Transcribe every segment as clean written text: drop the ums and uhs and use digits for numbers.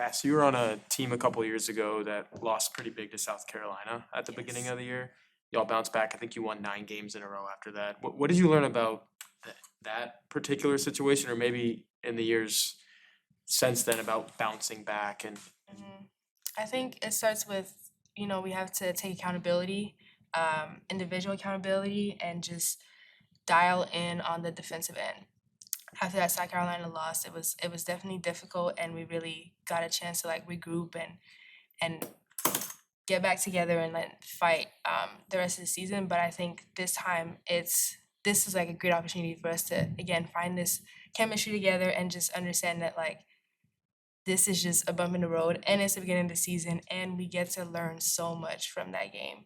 Cass, you were on a team a couple years ago that lost pretty big to South Carolina at the beginning Yes. of the year. Y'all bounced back. I think you won 9 games in a row after that. What did you learn about that particular situation, or maybe in the years since then about bouncing back and I think it starts with, we have to take accountability, individual accountability, and just dial in on the defensive end. After that South Carolina loss, it was definitely difficult, and we really got a chance to like regroup and get back together and like fight the rest of the season. But I think this time this is like a great opportunity for us to again find this chemistry together and just understand that like this is just a bump in the road and it's the beginning of the season and we get to learn so much from that game.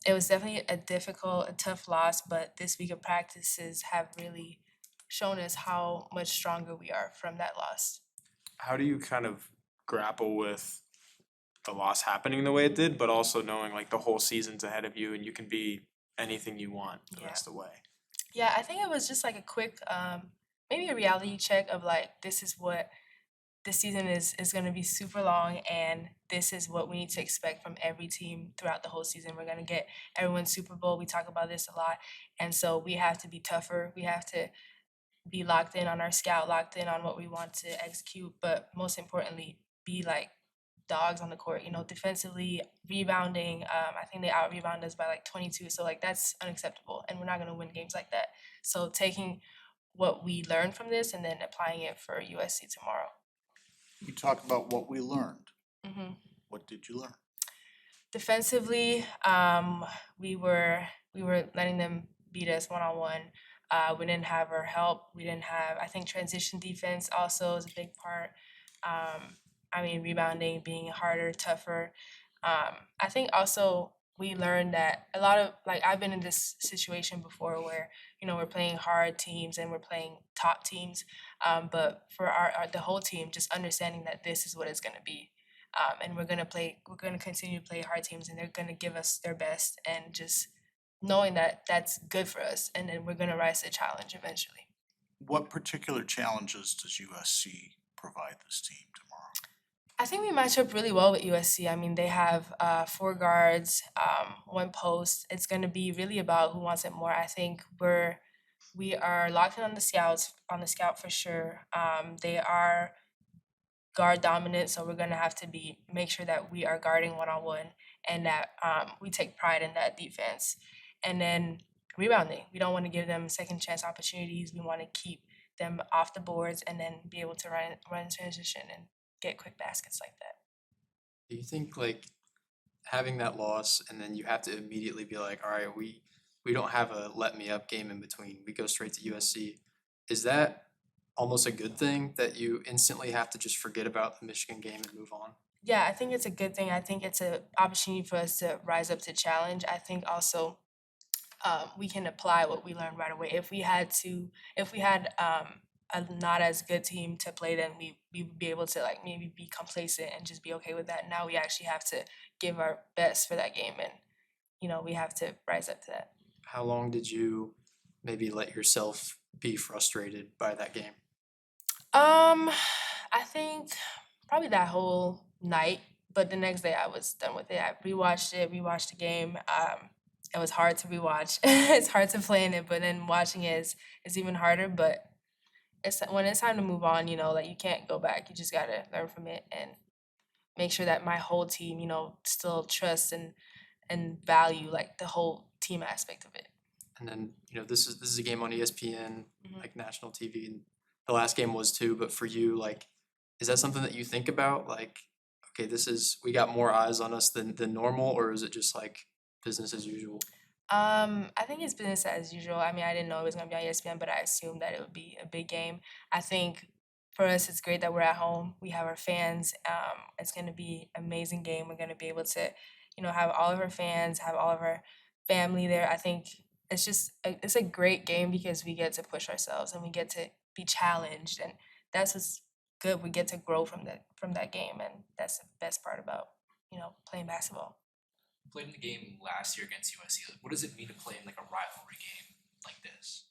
It was definitely a tough loss, but this week of practices have really shown us how much stronger we are from that loss. how do you kind of grapple with the loss happening the way it did, but also knowing like the whole season's ahead of you and you can be anything you want the Yeah. rest of the way? Yeah, I think it was just like a quick, maybe a reality check of like, this is what this season is going to be super long, and this is what we need to expect from every team throughout the whole season. We're going to get everyone's Super Bowl. We talk about this a lot. And so we have to be tougher. We have to be locked in on our scout, locked in on what we want to execute, but most importantly, be like dogs on the court, defensively, rebounding. I think they out rebound us by like 22. So like that's unacceptable. And we're not going to win games like that. So taking what we learned from this and then applying it for USC tomorrow. You talk about what we learned. hmm What did you learn? Defensively, we were letting them beat us one on one. We didn't have our help. We didn't have. I think transition defense also is a big part. Rebounding, being harder, tougher. I think also we learned that a lot of like I've been in this situation before where we're playing hard teams and we're playing top teams, but for the whole team, just understanding that this is what it's going to be. And we're gonna continue to play hard teams, and they're gonna give us their best, and just knowing that that's good for us, and then we're gonna rise to the challenge eventually. What particular challenges does USC provide this team tomorrow? I think we match up really well with USC. I mean, they have 4 guards, one post. It's gonna be really about who wants it more. I think we are locked in on the scout for sure. They are guard dominant, so we're gonna have to make sure that we are guarding one on one and that we take pride in that defense. And then rebounding, we don't want to give them second chance opportunities. We want to keep them off the boards and then be able to run in transition and get quick baskets like that. Do you think like having that loss and then you have to immediately be like, all right, we don't have a let me up game in between. We go straight to USC. Is that almost a good thing that you instantly have to just forget about the Michigan game and move on? Yeah, I think it's a good thing. I think it's an opportunity for us to rise up to challenge. I think also we can apply what we learned right away. If we had a not as good team to play, then we would be able to like maybe be complacent and just be okay with that. Now we actually have to give our best for that game, and we have to rise up to that. How long did you maybe let yourself be frustrated by that game? I think probably that whole night, but the next day I was done with it. I rewatched the game. It was hard to rewatch. It's hard to play in it, but then watching it is even harder. But when it's time to move on, like you can't go back. You just gotta learn from it and make sure that my whole team, still trusts and value like the whole team aspect of it. And then, this is a game on ESPN, Mhm. like national TV, and the last game was too, but for you, like, is that something that you think about? Like, okay, we got more eyes on us than normal, or is it just like business as usual? I think it's business as usual. I mean, I didn't know it was gonna be on ESPN, but I assumed that it would be a big game. I think for us, it's great that we're at home. We have our fans. It's gonna be an amazing game. We're gonna be able to, have all of our fans, have all of our family there. I think it's a great game because we get to push ourselves and we get to be challenged, and that's what's good. We get to grow from that game, and that's the best part about playing basketball. Played in the game last year against USC. Like, what does it mean to play in like a rivalry game like this?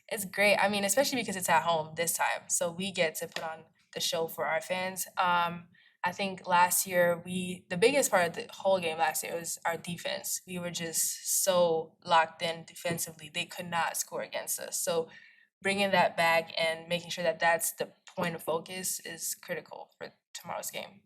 It's great. I mean, especially because it's at home this time. So we get to put on the show for our fans. I think last year the biggest part of the whole game last year was our defense. We were just so locked in defensively; they could not score against us. So bringing that back and making sure that that's the point of focus is critical for tomorrow's game.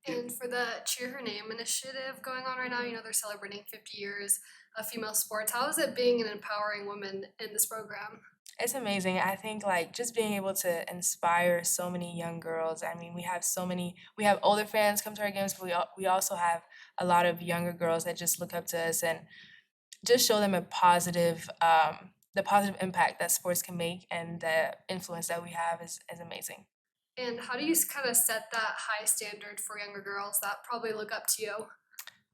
And for the Cheer Her Name initiative going on right now, they're celebrating 50 years of female sports. How is it being an empowering woman in this program? It's amazing. I think like just being able to inspire so many young girls. I mean, we have older fans come to our games, but we also have a lot of younger girls that just look up to us and just show them the positive impact that sports can make, and the influence that we have is amazing. And how do you kind of set that high standard for younger girls that probably look up to you?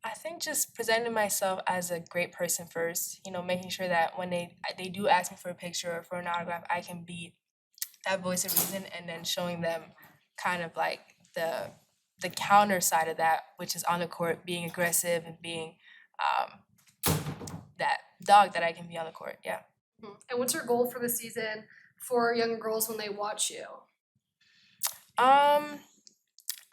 I think just presenting myself as a great person first, making sure that when they do ask me for a picture or for an autograph, I can be that voice of reason, and then showing them kind of like the counter side of that, which is on the court, being aggressive and being that dog that I can be on the court. Yeah. And what's your goal for the season for younger girls when they watch you?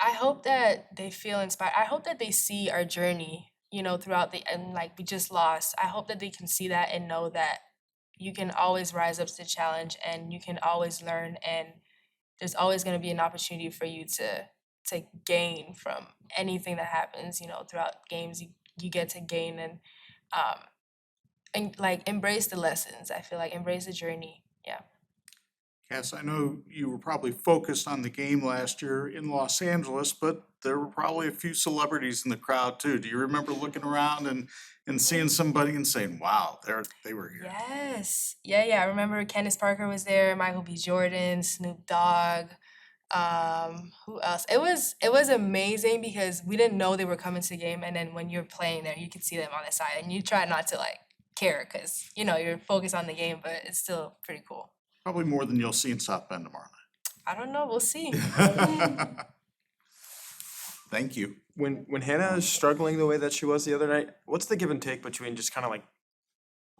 I hope that they feel inspired. I hope that they see our journey, throughout and like we just lost. I hope that they can see that and know that you can always rise up to the challenge, and you can always learn, and there's always going to be an opportunity for you to gain from anything that happens, throughout games. You get to gain and like embrace the lessons. I feel like embrace the journey. Yeah. Cass, I know you were probably focused on the game last year in Los Angeles, but there were probably a few celebrities in the crowd too. Do you remember looking around and seeing somebody and saying, wow, they were here? Yes. Yeah. I remember Candace Parker was there, Michael B. Jordan, Snoop Dogg. Who else? It was amazing because we didn't know they were coming to the game, and then when you're playing there, you could see them on the side, and you try not to like care because you're focused on the game, but it's still pretty cool. Probably more than you'll see in South Bend tomorrow I don't know. We'll see. night. Thank you. When Hannah is struggling the way that she was the other night, what's the give and take between just kind of like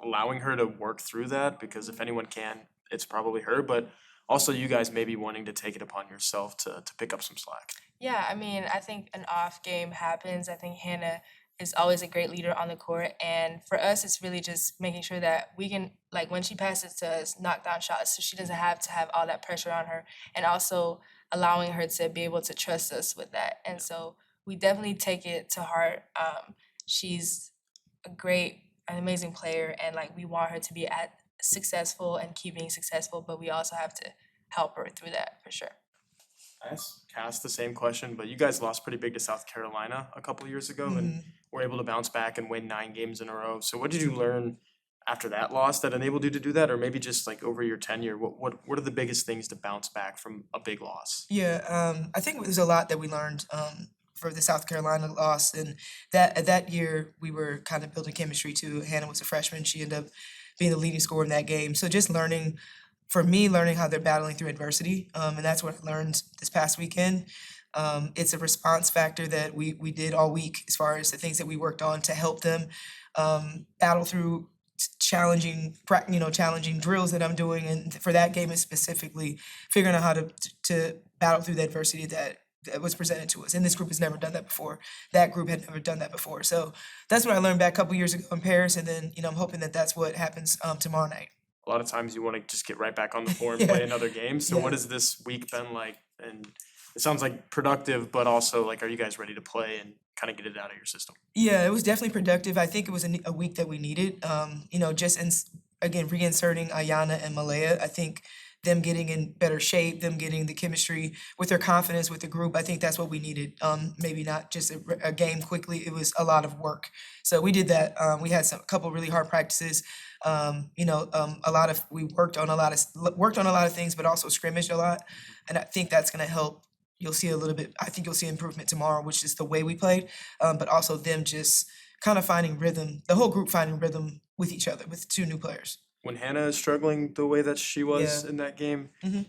allowing her to work through that? Because if anyone can, it's probably her, but also you guys maybe wanting to take it upon yourself to pick up some slack. Yeah, I mean, I think an off game happens. I think Hannah is always a great leader on the court, and for us, it's really just making sure that we can, like when she passes to us, knock down shots, so she doesn't have to have all that pressure on her, and also allowing her to be able to trust us with that. And so we definitely take it to heart. She's an amazing player, and like we want her to be successful and keep being successful, but we also have to help her through that for sure. I asked Cass the same question, but you guys lost pretty big to South Carolina a couple of years ago and were able to bounce back and win 9 games in a row. So what did you learn after that loss that enabled you to do that? Or maybe just like over your tenure, what are the biggest things to bounce back from a big loss? Yeah, I think there's a lot that we learned for the South Carolina loss, and that year we were kind of building chemistry too. Hannah was a freshman; she ended up being the leading scorer in that game. So just learning how they're battling through adversity, and that's what I learned this past weekend. It's a response factor that we did all week as far as the things that we worked on to help them battle through challenging drills that I'm doing, and for that game is specifically figuring out how to battle through the adversity that was presented to us. And this group has never done that before. That group had never done that before. So that's what I learned back a couple years ago in Paris, and then I'm hoping that that's what happens tomorrow night. A lot of times you want to just get right back on the floor and Yeah. play another game. So Yeah. what has this week been like? And it sounds like productive, but also like, are you guys ready to play and kind of get it out of your system? Yeah, it was definitely productive. I think it was a week that we needed. Again, reinserting Ayana and Malaya. I think them getting in better shape, them getting the chemistry with their confidence with the group. I think that's what we needed. Maybe not just a game quickly. It was a lot of work. So we did that. We had a couple really hard practices. We worked on a lot of things, but also scrimmaged a lot. And I think that's going to help. You'll see you'll see improvement tomorrow, which is the way we played, but also them just kind of finding rhythm, the whole group finding rhythm with each other, with 2 new players. When Hannah is struggling the way that she was in that game, Mhm.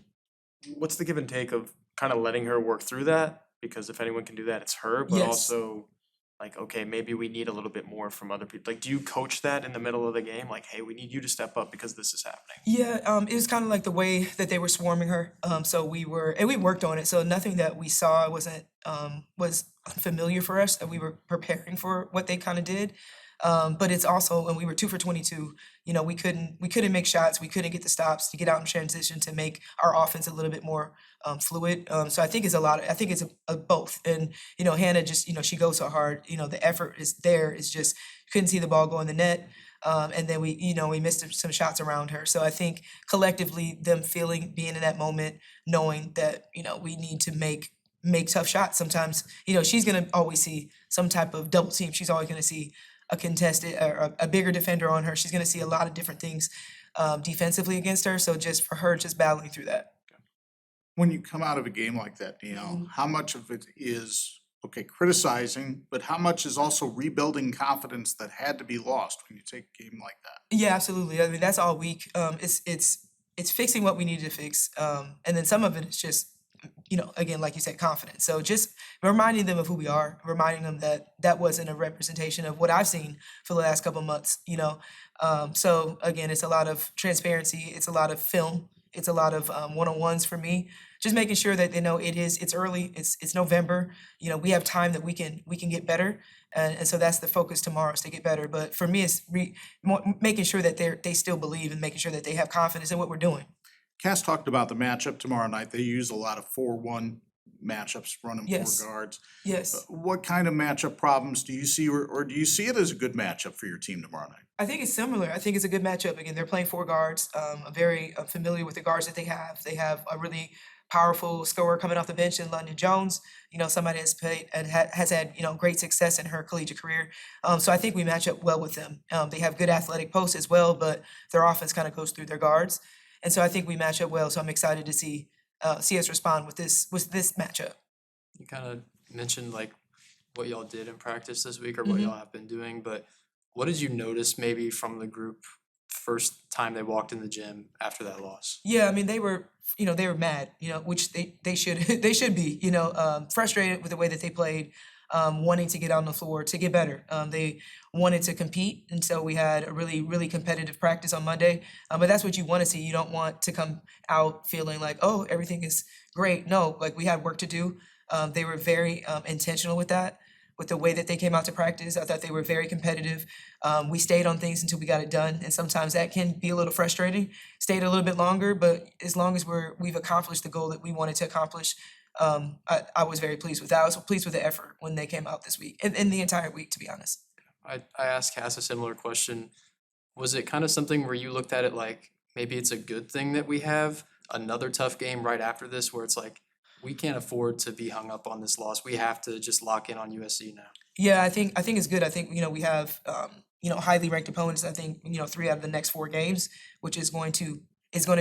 what's the give and take of kind of letting her work through that? Because if anyone can do that, it's her, but Yes. also like, okay, maybe we need a little bit more from other people? Like, do you coach that in the middle of the game? Like, hey, we need you to step up because this is happening. Yeah, it was kind of like the way that they were swarming her. So we worked on it. So nothing that we saw was unfamiliar for us. That we were preparing for what they kind of did. But it's also when we were 2 for 22. You know, we couldn't make shots. We couldn't get the stops to get out in transition to make our offense a little bit more fluid. So I think it's a lot. I think it's a both. And you know, Hannah just she goes so hard. You know, the effort is there. It's just couldn't see the ball go in the net. And then we missed some shots around her. So I think collectively them being in that moment, knowing that, we need to make tough shots. Sometimes, she's gonna always see some type of double team. She's always gonna see a contested or a bigger defender on her. She's gonna see a lot of different things defensively against her. So just for her, just battling through that. When you come out of a game like that, Niele, how much of it is, okay, criticizing, but how much is also rebuilding confidence that had to be lost when you take a game like that? Yeah, absolutely. I mean, that's all week. It's fixing what we needed to fix. And then some of it is just, again, like you said, confidence. So just reminding them of who we are, reminding them that that wasn't a representation of what I've seen for the last couple of months, So again, it's a lot of transparency. It's a lot of film. It's a lot of one-on-ones for me. Just making sure that they know it's early, it's November. We have time that we can get better. And so that's the focus tomorrow, is to get better. But for me, it's making sure that they still believe and making sure that they have confidence in what we're doing. Cass talked about the matchup tomorrow night. They use a lot of 4-1 matchups, running Yes. 4 guards. Yes. What kind of matchup problems do you see, or do you see it as a good matchup for your team tomorrow night? I think it's similar. I think it's a good matchup. Again, they're playing 4 guards. I'm very familiar with the guards that they have. They have a really powerful scorer coming off the bench in London Jones. Somebody has played and has had great success in her collegiate career. So I think we match up well with them. They have good athletic posts as well, but their offense kind of goes through their guards, and so I think we match up well. So I'm excited to see us respond with this matchup. You kind of mentioned like what y'all did in practice this week or what y'all have been doing, but what did you notice maybe from the group first time they walked in the gym after that loss? Yeah, I mean they were mad, which they should they should be, frustrated with the way that they played, wanting to get on the floor to get better. They wanted to compete, and so we had a really, really competitive practice on Monday. But that's what you want to see. You don't want to come out feeling like, oh, everything is great. No, like we had work to do. They were very intentional with that. With the way that they came out to practice, I thought they were very competitive. We stayed on things until we got it done, and sometimes that can be a little frustrating. Stayed a little bit longer, but as long as we've accomplished the goal that we wanted to accomplish, I was very pleased with that. I was pleased with the effort when they came out this week, and the entire week, to be honest. I asked Cass a similar question. Was it kind of something where you looked at it like maybe it's a good thing that we have another tough game right after this where it's like we can't afford to be hung up on this loss. We have to just lock in on USC now. Yeah, I think it's good. I think we have highly ranked opponents. I think 3 out of the next 4 games, which is going to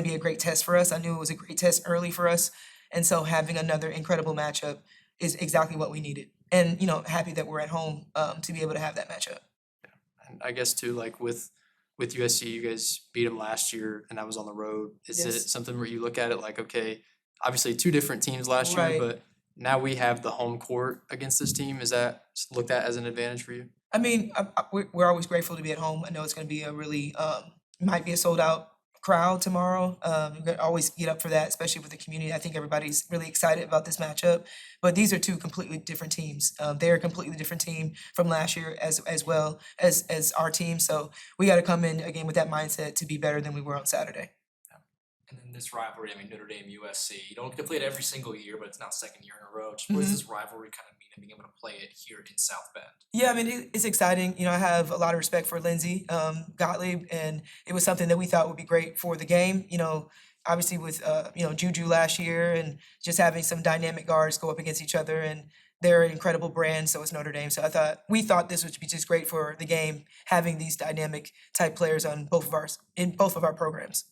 be a great test for us. I knew it was a great test early for us, and so having another incredible matchup is exactly what we needed. And happy that we're at home to be able to have that matchup. And I guess too, like with USC, you guys beat them last year, and that was on the road. Is it Yes. something where you look at it like, okay, obviously 2 different teams last year, Right. but now we have the home court against this team. Is that looked at as an advantage for you? I mean, we're always grateful to be at home. I know it's going to be a really might be a sold out crowd tomorrow. We're going to always get up for that, especially with the community. I think everybody's really excited about this matchup. But these are 2 completely different teams. They're a completely different team from last year as well as our team. So we got to come in again with that mindset to be better than we were on Saturday. And then this rivalry, I mean, Notre Dame, USC, you don't get to play it every single year, but it's now 2nd year in a row. Just what does this rivalry kind of mean and being able to play it here in South Bend? Yeah, I mean, it's exciting. I have a lot of respect for Lindsay Gottlieb, and it was something that we thought would be great for the game. Obviously with, Juju last year and just having some dynamic guards go up against each other, and they're an incredible brand, so is Notre Dame. So we thought this would be just great for the game, having these dynamic type players on in both of our programs.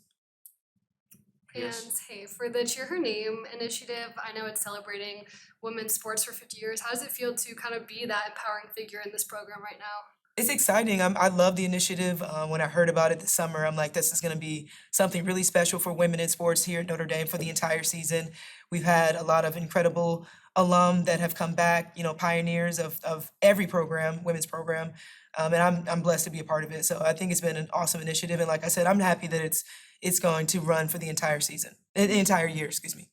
Yes. And hey, for the Cheer Her Name initiative, I know it's celebrating women's sports for 50 years. How does it feel to kind of be that empowering figure in this program right now? It's exciting. I love the initiative. When I heard about it this summer, I'm like, this is going to be something really special for women in sports here at Notre Dame for the entire season. We've had a lot of incredible alum that have come back, pioneers of every program, women's program. And I'm blessed to be a part of it. So I think it's been an awesome initiative. And like I said, I'm happy that it's going to run for the entire season, the entire year, excuse me.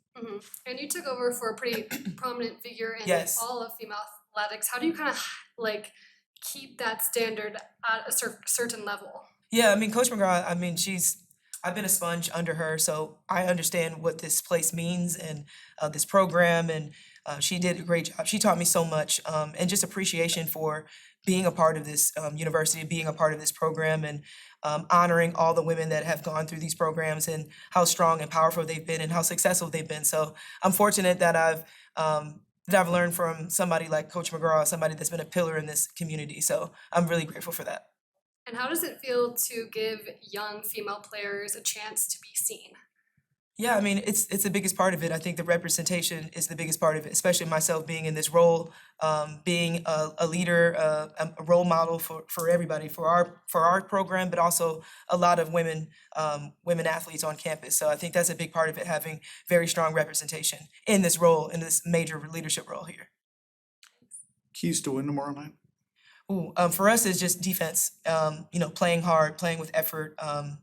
And you took over for a pretty prominent figure in Yes. all of female athletics. How do you kind of like keep that standard at a certain level? Yeah, I mean, Coach McGraw, I've been a sponge under her, so I understand what this place means and this program, and she did a great job. She taught me so much, and just appreciation for being a part of this university, being a part of this program, and honoring all the women that have gone through these programs and how strong and powerful they've been and how successful they've been. So I'm fortunate that I've learned from somebody like Coach McGraw, somebody that's been a pillar in this community. So I'm really grateful for that. And how does it feel to give young female players a chance to be seen? Yeah, I mean, it's the biggest part of it. I think the representation is the biggest part of it, especially myself being in this role, being a leader, a role model for everybody, for our program, but also a lot of women athletes on campus. So I think that's a big part of it, having very strong representation in this role, in this major leadership role here. Keys to win tomorrow night? For us, it's just defense, playing hard, playing with effort,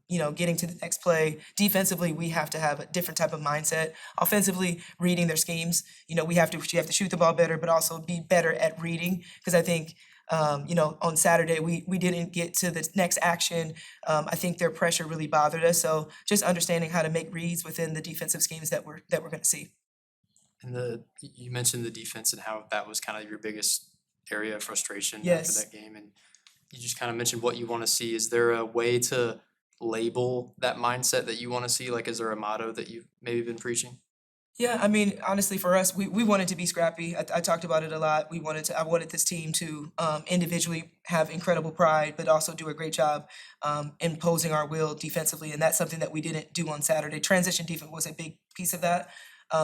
getting to the next play. Defensively, we have to have a different type of mindset. Offensively, reading their schemes. We have to shoot the ball better, but also be better at reading. Because I think, on Saturday, we didn't get to the next action. I think their pressure really bothered us. So just understanding how to make reads within the defensive schemes that we're going to see. And you mentioned the defense and how that was kind of your biggest area of frustration Yes. after that game, and you just kind of mentioned what you want to see. Is there a way to label that mindset that you want to see? Like, is there a motto that you've maybe been preaching? Yeah, I mean, honestly, for us, we wanted to be scrappy. I talked about it a lot. I wanted this team to individually have incredible pride, but also do a great job imposing our will defensively, and that's something that we didn't do on Saturday. Transition defense was a big piece of that.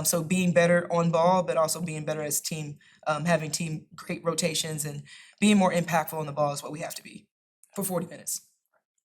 So being better on ball, but also being better as a team, having great rotations and being more impactful on the ball is what we have to be for 40 minutes.